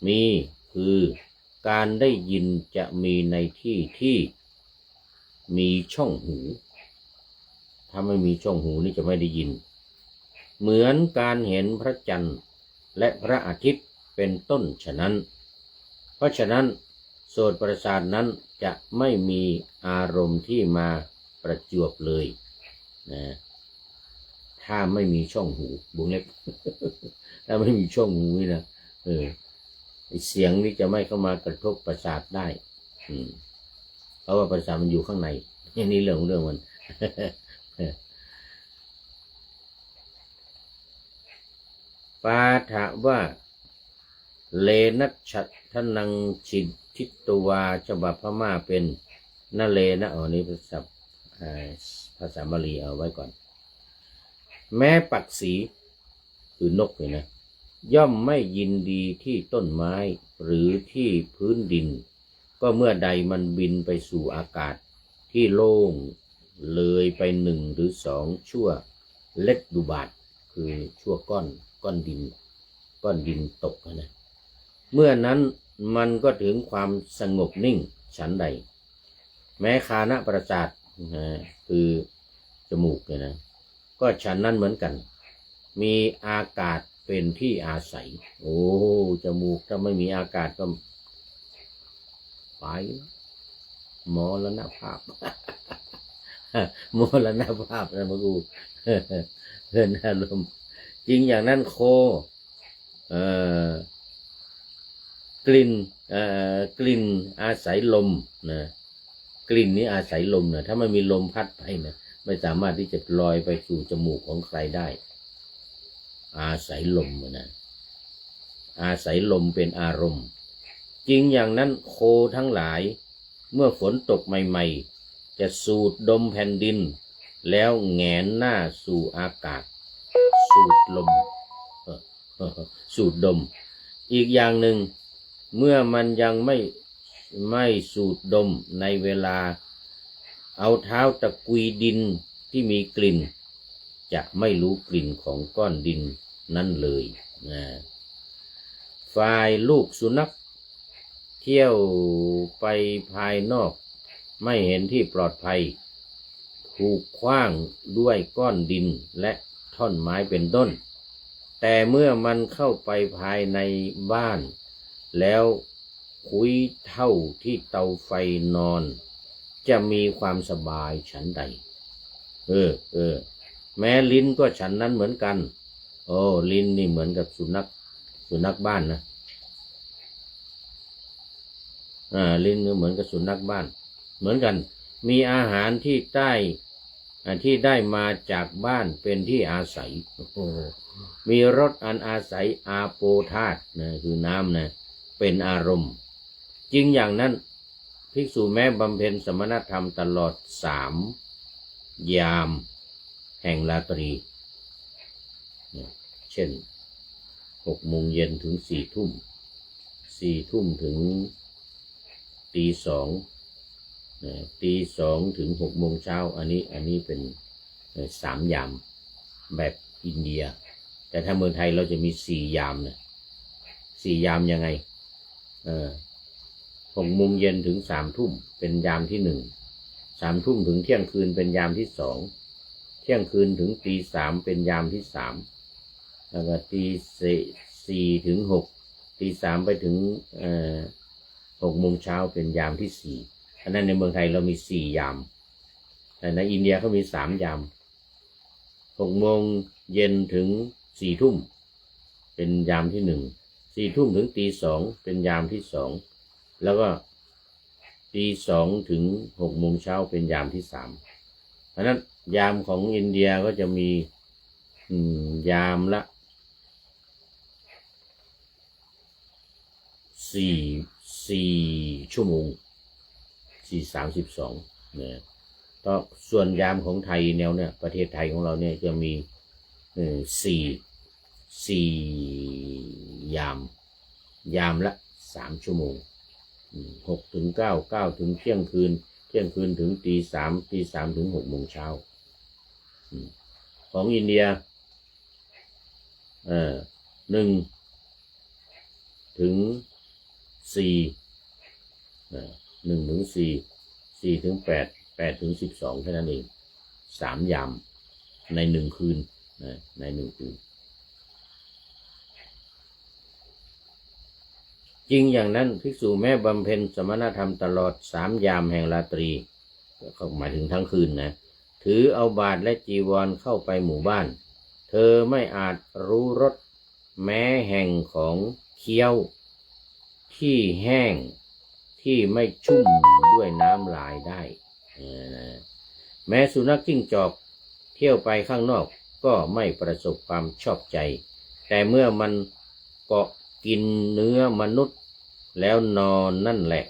S1: มีคือการได้ยินจะมีในที่ที่มีช่องหูถ้าไม่มีช่องหูนี่จะไม่ได้ยินเหมือนการเห็นพระจันทร์และพระอาทิตย์เป็นต้นฉะนั้นเพราะฉะนั้นโสตประสาทนั้นจะไม่มีอารมณ์ที่มาประจวบเลยนะถ้าไม่มีช่องหูบุงเล็ก ถ้าไม่มีช่องหูนี่นะเสียงนี้จะไม่เข้ามากระทบประสาทได้เพราะว่าประสาทมันอยู่ข้างในนี่เรื่องมัน ปาฐะว่าเลนัชทนังชิทิตวาฉบับพม่าเป็นนเลนะนี่ภาษาบาลีเอาไว้ก่อนแม้ปักษีคือนกเนี่ยนะย่อมไม่ยินดีที่ต้นไม้หรือที่พื้นดินก็เมื่อใดมันบินไปสู่อากาศที่โล่งเลยไป1 หรือ 2ชั่วเล็ดดูบาทคือชั่วก้อนดินตกนะเมื่อนั้นมันก็ถึงความสงบนิ่งฉันใดแม้คานะประสาทคือจมูกเนี่ยนะก็ฉันนั้นเหมือนกันมีอากาศเป็นที่อาศัยโอ้จมูกถ้าไม่มีอากาศก็ไปมรณภาพ มรณภาพนะมาดูเพื่อนอารมณ์จริงอย่างนั้นโคกลิ่นอาศัยลมนะกลิ่นนี้อาศัยลมนะถ้าไม่มีลมพัดไปนะไม่สามารถที่จะลอยไปสู่จมูกของใครได้อาศัยลมนะอาศัยลมเป็นอารมณ์จริงอย่างนั้นโคทั้งหลายเมื่อฝนตกใหม่ๆจะสูดดมแผ่นดินแล้วแหงนหน้าสู่อากาศสูดลมสูดดมอีกอย่างหนึ่งเมื่อมันยังไม่สูดดมในเวลาเอาเท้าตะกุยดินที่มีกลิ่นจะไม่รู้กลิ่นของก้อนดินนั้นเลยฝ่ายลูกสุนัขเที่ยวไปภายนอกไม่เห็นที่ปลอดภัยถูกขว้างด้วยก้อนดินและท่อนไม้เป็นต้นแต่เมื่อมันเข้าไปภายในบ้านแล้วคุยเท่าที่เตาไฟนอนจะมีความสบายฉันใดแม้ลิ้นก็ฉันนั้นเหมือนกันโอ้ลิ้นนี่เหมือนกับสุนัขบ้านนะลิ้นก็เหมือนกับสุนัขบ้าน เหมือนกันมีอาหารที่ได้มาจากบ้านเป็นที่อาศัยมีรสอันอาศัยอาโปธาตุนะคือน้ำนะเป็นอารมณ์จริงอย่างนั้นภิกษุแม้บำเพ็ญสมณธรรมตลอด3 ยามแห่งราตรีเช่น6 โมงเย็นถึง4 ทุ่ม4 ทุ่มถึงตี 2ตี 2ถึง6 โมงเช้าอันนี้เป็น3 ยามแบบอินเดียแต่ถ้าเมืองไทยเราจะมี4 ยามนะ4 ยามยังไง6 โมงเย็นถึง3 ทุ่มเป็นยามที่1 3 ทุ่มถึงเที่ยงคืนเป็นยามที่2เที่ยงคืนถึงตี 3เป็นยามที่3แล้วก็ตี 4ถึง6ตี 3ไปถึง6 โมงเช้าเป็นยามที่4อันนั้นในเมืองไทยเรามี4 ยามแต่ในอินเดียเขามี3 ยาม6 โมงเย็นถึง4 ทุ่มเป็นยามที่1 4 ทุ่มถึงตี 2เป็นยามที่2แล้วก็ตี 2ถึง6 โมงเช้าเป็นยามที่3เพราะนั้นยามของอินเดียก็จะมียามละ4 ชั่วโมง4:32เนี่ยก็ส่วนยามของไทยแนวเนี่ยประเทศไทยของเราเนี่ยจะมี4 ยามละ3 ชั่วโมง6ถึง9 9ถึงเที่ยงคืนถึงตี 3ตี 3ถึง6 โมงเช้าของอินเดีย1ถึง4 1ถึง4 4ถึง8 8ถึง12แค่นั้นเอง3 ยามใน1 คืนใน1 คืนจริงอย่างนั้นภิกษุแม้บำเพ็ญสมณธรรมตลอด3 ยามแห่งราตรีก็หมายถึงทั้งคืนนะถือเอาบาตรและจีวรเข้าไปหมู่บ้านเธอไม่อาจรู้รสแม้แห่งของเคี้ยวที่แห้งที่ไม่ชุ่มด้วยน้ำลายได้แม้สุนัขจิ้งจอกเที่ยวไปข้างนอกก็ไม่ประสบความชอบใจแต่เมื่อมันเกาะกินเนื้อมนุษย์แล้วนอนนั่นแหละ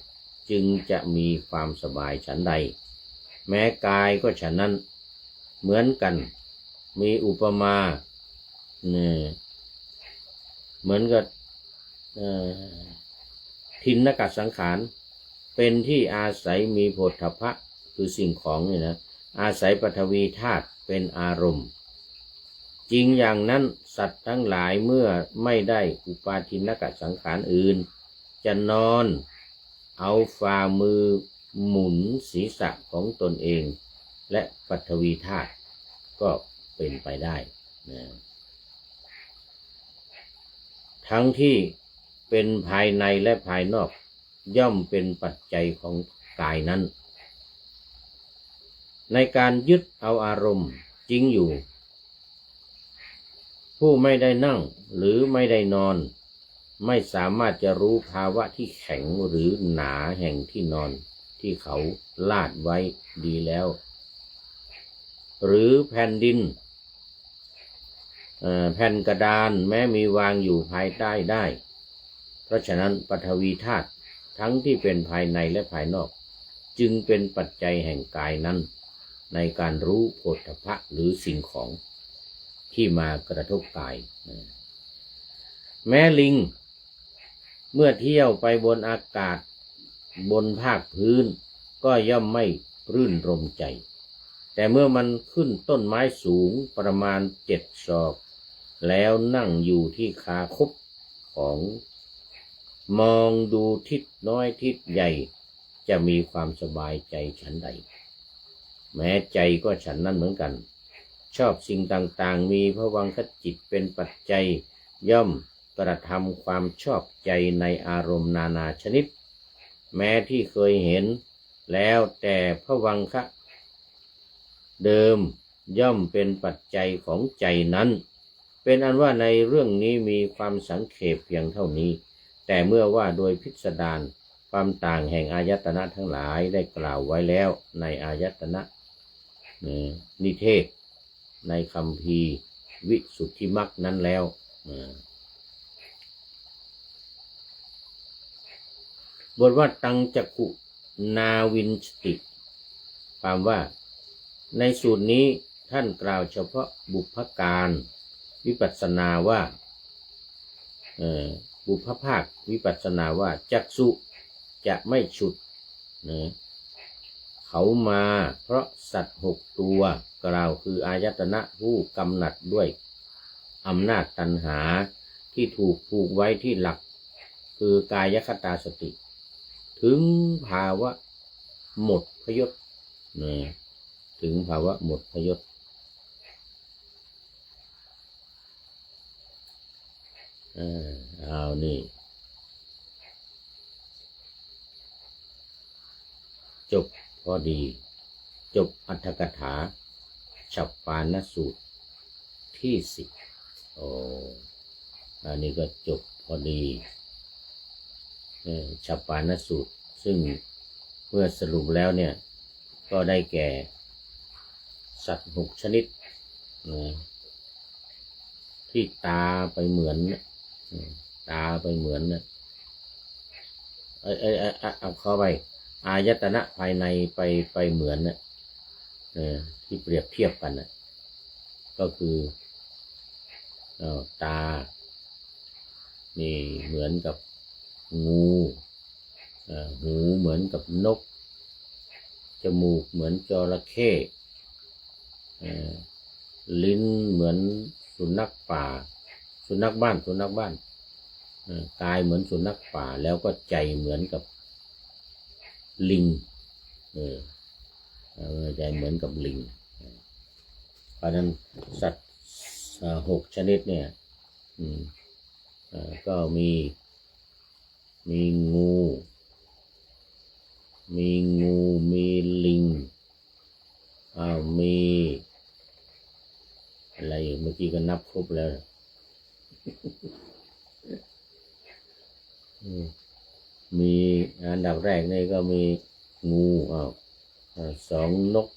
S1: จึงจะมีความสบายฉันใดแม้กายก็ฉะนั้นเหมือนกันมีอุปมาเหมือนกับทินนกสังขารเป็นที่อาศัยมีโผฏฐัพพะคือสิ่งของนี่นะอาศัยปฐวีธาตุเป็นอารมณ์จริงอย่างนั้นสัตว์ทั้งหลายเมื่อไม่ได้อุปาทินกสังขารอื่นจะนอนเอาฝ่ามือหมุนศีรษะของตนเองและปฐวีธาตุก็เป็นไปได้นะทั้งที่เป็นภายในและภายนอกย่อมเป็นปัจจัยของกายนั้นในการยึดเอาอารมณ์จริงอยู่ผู้ไม่ได้นั่งหรือไม่ได้นอนไม่สามารถจะรู้ภาวะที่แข็งหรือหนาแห่งที่นอนที่เขาลาดไว้ดีแล้วหรือแผ่นดินแผ่นกระดานแม้มีวางอยู่ภายใต้ได้เพราะฉะนั้นปฐวีธาตุทั้งที่เป็นภายในและภายนอกจึงเป็นปัจจัยแห่งกายนั้นในการรู้โผฏฐัพพะหรือสิ่งของที่มากระทบกายแม้ลิงเมื่อเที่ยวไปบนอากาศบนภาคพื้นก็ย่อมไม่รื่นรมใจแต่เมื่อมันขึ้นต้นไม้สูงประมาณ7 ศอกแล้วนั่งอยู่ที่คาคบของมองดูทิศน้อยทิศใหญ่จะมีความสบายใจฉันใดแม้ใจก็ฉันนั้นเหมือนกันชอบสิ่งต่างๆมีภวังคจิตเป็นปัจจัยย่อมกระทำความชอบใจในอารมณ์นานาชนิดแม้ที่เคยเห็นแล้วแต่ภวังคะเดิมย่อมเป็นปัจจัยของใจนั้นเป็นอันว่าในเรื่องนี้มีความสังเขปเพียงเท่านี้แต่เมื่อว่าโดยพิสดารภ ความต่างแห่งอายตนะทั้งหลายได้กล่าวไว้แล้วในอายตนะนิเทศในคัมภีร์วิสุทธิมรรคนั้นแล้วบทว่าตังจักขุนาวินสติความว่าในสูตรนี้ท่านกล่าวเฉพาะบุพการวิปัสสนาว่าบุพภาควิปัสสนาว่าจักษุจะไม่ฉุดเขามาเพราะสัตว์6 ตัวกล่าวคืออายตนะผู้กำหนัดด้วยอำนาจตัณหาที่ถูกผูกไว้ที่หลักคือกายคตาสติถึงภาวะหมดพยศถึงภาวะหมดพยศเอานี่จบพอดีจบอรรถกถาฉัพพานสูตรที่10อันนี้ก็จบพอดีฉัพพานสูตรซึ่งเมื่อสรุปแล้วเนี่ยก็ได้แก่สัตว์6 ชนิดที่ตาไปเหมือนตาไปเหมือนเอาเข้าไปอายตนะภายในไปเหมือนที่เปรียบเทียบกันก็คือตานี่เหมือนกับงูหูเหมือนกับนกจมูกเหมือนจระเข้ลิ้นเหมือนสุนัขป่าสุนัขบ้านกายเหมือนสุนัขป่าแล้วก็ใจเหมือนกับลิงใจเหมือนกับลิงเพราะนั้นสัตว์6 ชนิดเนี่ยก็มีงูมีลิงมีอะไรเมื่อกี้ก็นับครบแล้วมีอันดับแรกนี่ก็มีงู2 นก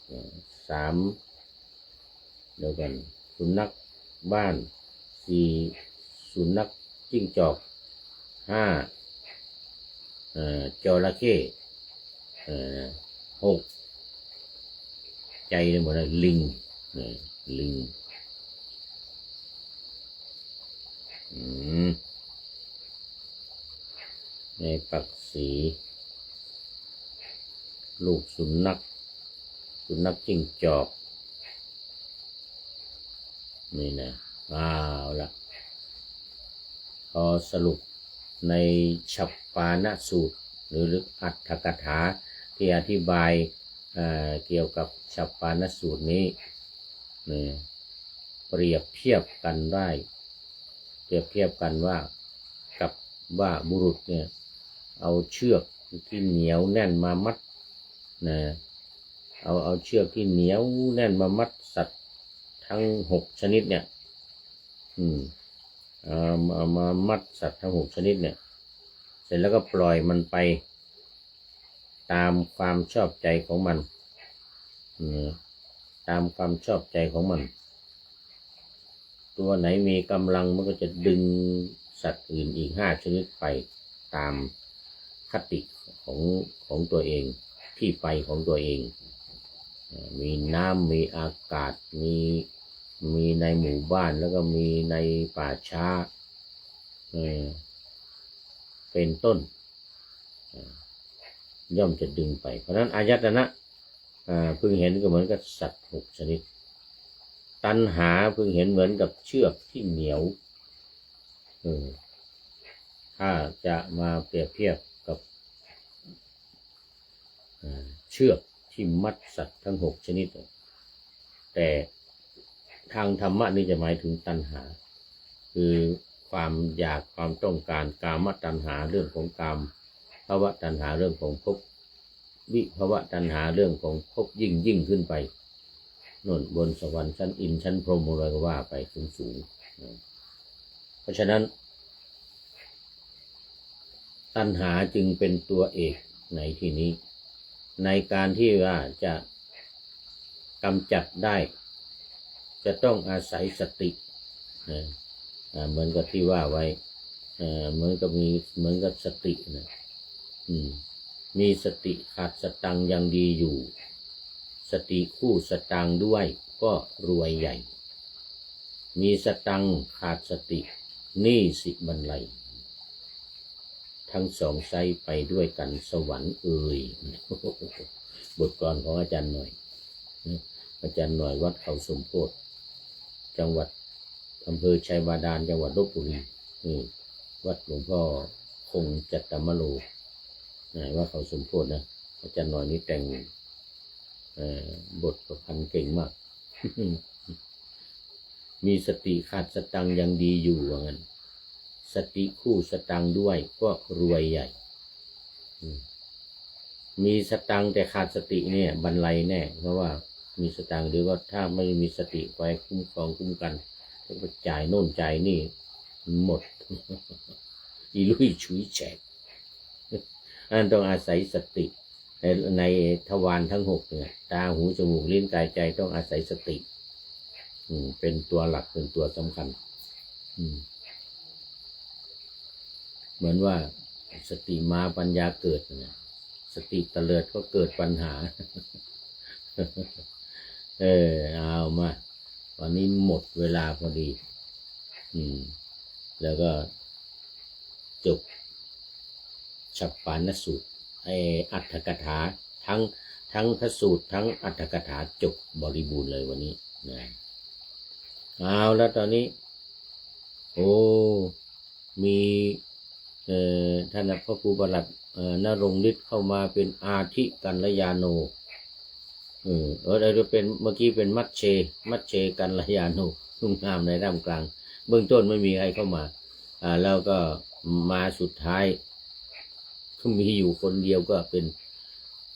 S1: 3เดี๋ยวกันสุนัขบ้าน4สุนัขจิ้งจอก5จระเข้6ใจเลยหมดเลยลิงในปักสีลูกสุนัขจิ้งจอกนี่นะเอาละพอสรุปในฉัพพานสูตรหรืออรรถกถาที่อธิบายเกี่ยวกับฉัพพานสูตรนี้เปรียบเทียบกันได้ว่ากับว่าบุรุษเนี่ยเอาเชือกที่เหนียวแน่นมามัดเอาเชือกที่เหนียวแน่นมามัดสัตว์ทั้ง6 ชนิดเนี่ยเอามามัดสัตว์ทั้ง6 ชนิดเนี่ยเสร็จแล้วก็ปล่อยมันไปตามความชอบใจของมันตามความชอบใจของมันตัวไหนมีกำลังมันก็จะดึงสัตว์อื่นอีก5 ชนิดไปตามคติของตัวเองที่ไปของตัวเองมีน้ำมีอากาศมีในหมู่บ้านแล้วก็มีในป่าช้าเป็นต้นย่อมจะดึงไปเพราะนั้นอายตนะพึงเห็นก็เหมือนกับสัตว์6 ชนิดตัณหาพึงเห็นเหมือนกับเชือกที่เหนียวถ้าจะมาเปรียบเทียบกับเชือกที่มัดสัตว์ทั้ง6 ชนิดแต่ทางธรรมะนี่จะหมายถึงตัณหาคือความอยากความต้องการกามตัณหาเรื่องของกามภวตัณหาเรื่องของภพวิภวตัณหาเรื่องของภพยิ่งขึ้นไปนู่นบนสวรรค์ชั้นอินชั้นพรหมอะไรก็ว่าไปสูงเพราะฉะนั้น ตัณหาจึงเป็นตัวเอกในที่นี้ในการที่ว่าจะกำจัดได้จะต้องอาศัยสติเหมือนกับที่ว่าไว้เหมือนกับสตินะมีสติขาดสตังค์ยังดีอยู่สติคู่สตังค์ด้วยก็รวยใหญ่มีสตังค์ขาดสติหนี้สิบรรลัยทั้งสองไซไปด้วยกันสวรรค์บทกลอนของอาจารย์หน่อยอาจารย์หน่อยวัดเขาสมโพธิจังหวัดอำเภอชัยบาดาลจังหวัดลพบุรีวัดหลวงพ่อคงจัตตมโลว่าเขาสมโพธินะอาจารย์หน่อยนี่แต่งบทประพันธ์เก่งมาก มีสติขาดสตังค์ยังดีอยู่ว่างั้นสติคู่สตังค์ด้วยก็รวยใหญ่มีสตังค์แต่ขาดสติเนี่ยบรรลัยแน่เพราะว่ามีสตังค์หรือว่าถ้าไม่มีสติไว้คุ้มครองคุ้มกันจะไปจ่ายโน่นจ่ายนี่หมด อีลุยฉุยแฉกอันต้องอาศัยสติในทวารทั้ง6เนี่ยตาหูจมูกลิ้นกายใจต้องอาศัยสติเป็นตัวหลักเป็นตัวสำคัญเหมือนว่าสติมาปัญญาเกิดเนี่ยสติเตลิดก็เกิดปัญหา เอามาวันนี้หมดเวลาพอดีแล้วก็จบฉัพพานสูตรอัตถกถาทั้งพระสูตรทั้งอัตถกถาจบบริบูรณ์เลยวันนี้นะเอาแล้วตอนนี้มีท่านพระครูประหลัดณรงค์ฤทธิ์เข้ามาเป็นอาทิกัลยาโนจะเป็นเมื่อกี้เป็นมัชเชกัลยาโนนุ่งงามในร่ำกลางเบื้องต้นไม่มีใครเข้ามาแล้วก็มาสุดท้ายก็มีอยู่คนเดียวก็เป็น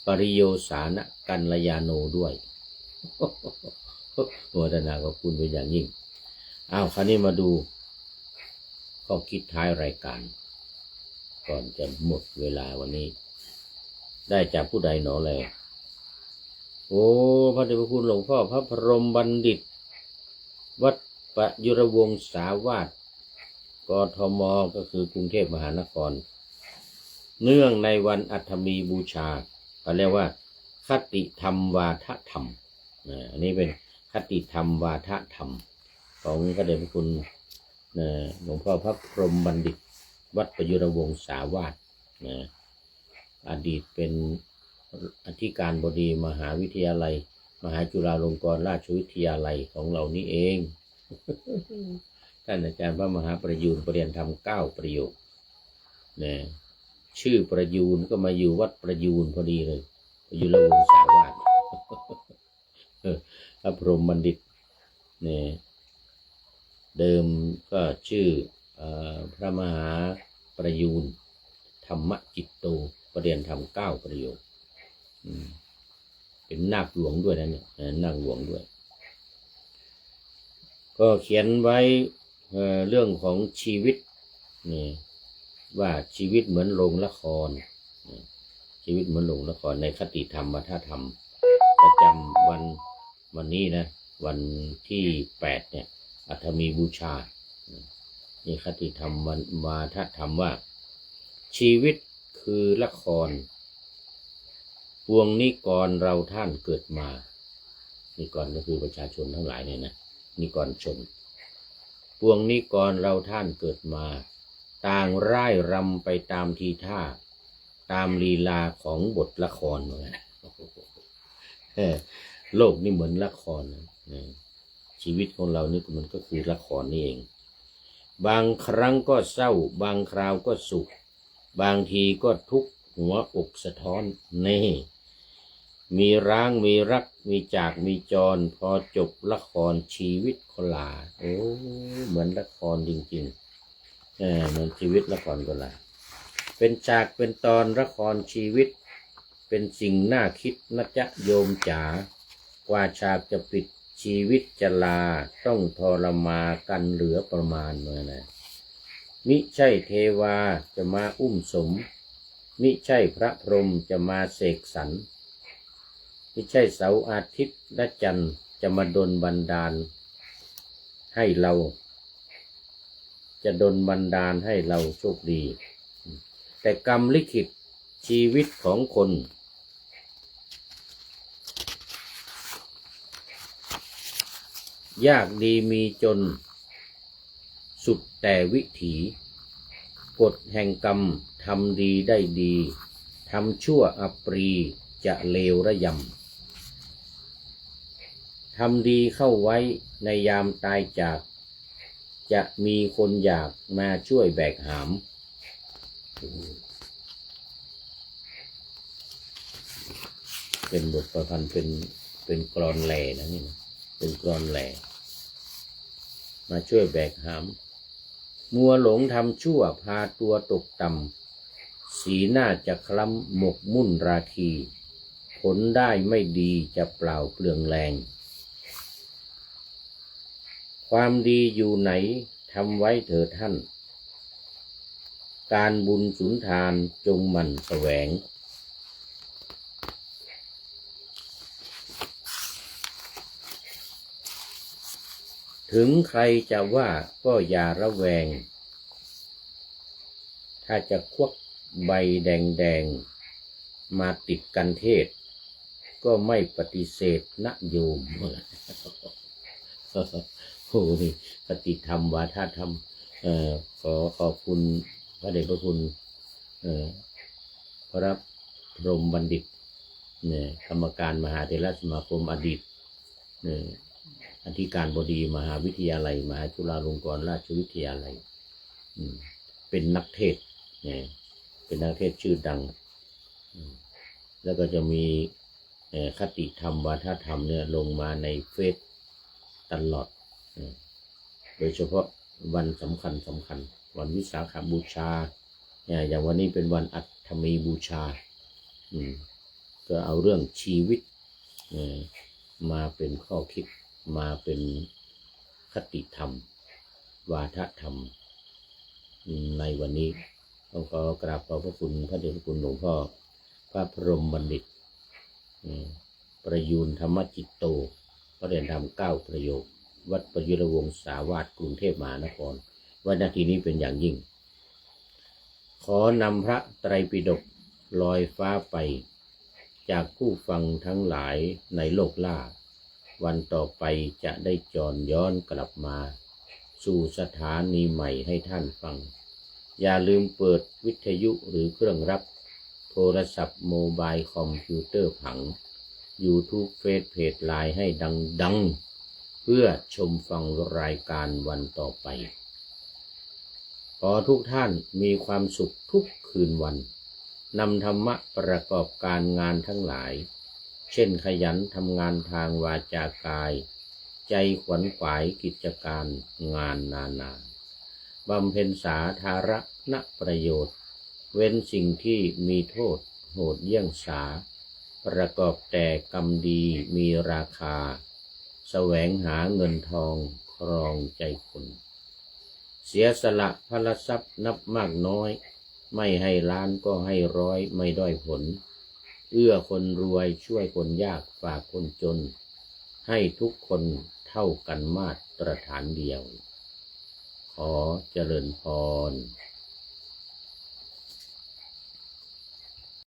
S1: ปริโยสานกัลยาโนด้วยโมทนาขอบคุณเป็นอย่างยิ่งคราวนี้มาดูข้อคิดท้ายรายการก่อนจะหมดเวลาวันนี้ได้จากผู้ใดหนอแลพระเดชพระคุณหลวงพ่อพระพรหมบัณฑิตวัดประยุรวงศาวาสกทมก็คือกรุงเทพมหานครเนื่องในวันอัฐมีบูชาเขาเรียกว่าคติธรรมวาทธรรมอันนี้เป็นคติธรรมวาทธรรมของพระเดชพระคุณหลวงพ่อพระพรหมบัณฑิตวัดประยุรวงศาวาสอดีตเป็นอธิการบดีมหาวิทยาลัยมหาจุฬาลงกรณราชวิทยาลัยของเรานี่เอง ท่านอาจารย์พระมหาประยูรประเรียนธรรม9ประโยคชื่อประยูรก็มาอยู่วัดประยูรพอดีเลยประยุรวงศาวาส พระพรหมบัณฑิตเดิมก็ชื่อพระมหาประยูรธรรมจิตโตประเรียนธรรม9ประโยคเป็นนาคหลวงด้วยนะเนี่ยนาคหลวงด้วยก็เขียนไว้เรื่องของชีวิตนี่ว่าชีวิตเหมือนโรงละครชีวิตเหมือนโรงละครในคติธรรมวัฒนธรรมประจำวันนี้นะวันที่8เนี่ยอัฐมีบูชานี่คติธรรมวาทธรรมว่าชีวิตคือละครปวงนิกรเราท่านเกิดมานิกรก็คือประชาชนทั้งหลายเนี่ยนะนิกรชนปวงนิกรเราท่านเกิดมาต่างร่ายรำไปตามทีท่าตามลีลาของบทละครเหมือนโลกนี่เหมือนละครชีวิตของเรานี่มันก็คือละครนี่เองบางครั้งก็เศร้าบางคราวก็สุขบางทีก็ทุกข์หัวอกสะท้อนมีร้างมีรักมีจากมีจรพอจบละครชีวิตคนลาเหมือนละครจริงๆเหมือนชีวิตละครคนลาเป็นฉากเป็นตอนละครชีวิตเป็นสิ่งน่าคิดนะจ๊ะโยมจ๋ากว่าฉากจะปิดชีวิตจะลาต้องทรมานกันเหลือประมาณเมื่อนะ มิใช่เทวาจะมาอุ้มสมมิใช่พระพรหมจะมาเสกสรรมิใช่เสาร์อาทิตย์และจันทร์จะมาดลบันดาลให้เราจะดลบันดาลให้เราโชคดีแต่กรรมลิขิตชีวิตของคนยากดีมีจนสุดแต่วิถีกฎแห่งกรรมทำดีได้ดีทำชั่วอัปรีจะเลวระยำทำดีเข้าไว้ในยามตายจากจะมีคนอยากมาช่วยแบกหามเป็นบทประพันธ์เป็นกลอนแหล่นะนี่นะเป็นกลอนแหล่มาช่วยแบกหามมัวหลงทำชั่วพาตัวตกต่ำสีหน้าจะคล้ำหมกมุ่นราคีผลได้ไม่ดีจะเปล่าเปลืองแรงความดีอยู่ไหนทำไว้เถิดท่านการบุญสุนทานจงหมั่นแสวงถึงใครจะว่าก็อย่าระแวงถ้าจะควักใบแดงมาติดกันเทศก็ไม่ปฏิเสธนะโยมโอ้นี่ปฏิธรรมวาทธรรมขอขอบคุณพระเดชพระคุณพระพรหมบัณฑิตกรรมการมหาเถรสมาคมอดีตอธิการบดีมหาวิทยาลัยมหาจุฬาลงกรณราชวิทยาลัยเป็นนักเทศน์เป็นนักเทศน์ชื่อดังแล้วก็จะมีคติธรรมวาทธรรมเนี่ยลงมาในเฟซตลอดโดยเฉพาะวันสำคัญวันวิสาขบูชาอย่างวันนี้เป็นวันอัฐมีบูชาก็เอาเรื่องชีวิตมาเป็นข้อคิดมาเป็นคติธรรมวาทธรรมในวันนี้ต้องขอกราบขอบพระคุณพระเดชพระคุณหลวงพ่อพระพรหมบัณฑิตประยูนธรรมจิตโตพระเรียนธรรม9ประโยควัดประยุรวงศาวาสกรุงเทพมหานครวันนาทีนี้เป็นอย่างยิ่งขอนำพระไตรปิฎกลอยฟ้าไปจากผู้ฟังทั้งหลายในโลกล่าวันต่อไปจะได้จรย้อนกลับมาสู่สถานีใหม่ให้ท่านฟังอย่าลืมเปิดวิทยุหรือเครื่องรับโทรศัพท์โมบายคอมพิวเตอร์ผัง YouTube เฟซเพจไลน์ให้ดังเพื่อชมฟังรายการวันต่อไปขอทุกท่านมีความสุขทุกคืนวันนำธรรมะประกอบการงานทั้งหลายเช่นขยันทำงานทางวาจากายใจขวนขวายกิจการงานนาบำเพ็ญสาธารณประโยชน์เว้นสิ่งที่มีโทษโหดเยี่ยงสาประกอบแต่กรรมดีมีราคาแสวงหาเงินทองครองใจคนเสียสละพลทรัพย์นับมากน้อยไม่ให้ล้านก็ให้ร้อยไม่ด้อยผลเอื้อคนรวยช่วยคนยากฝากคนจนให้ทุกคนเท่ากันมาตรฐานเดียวขอเจริญพร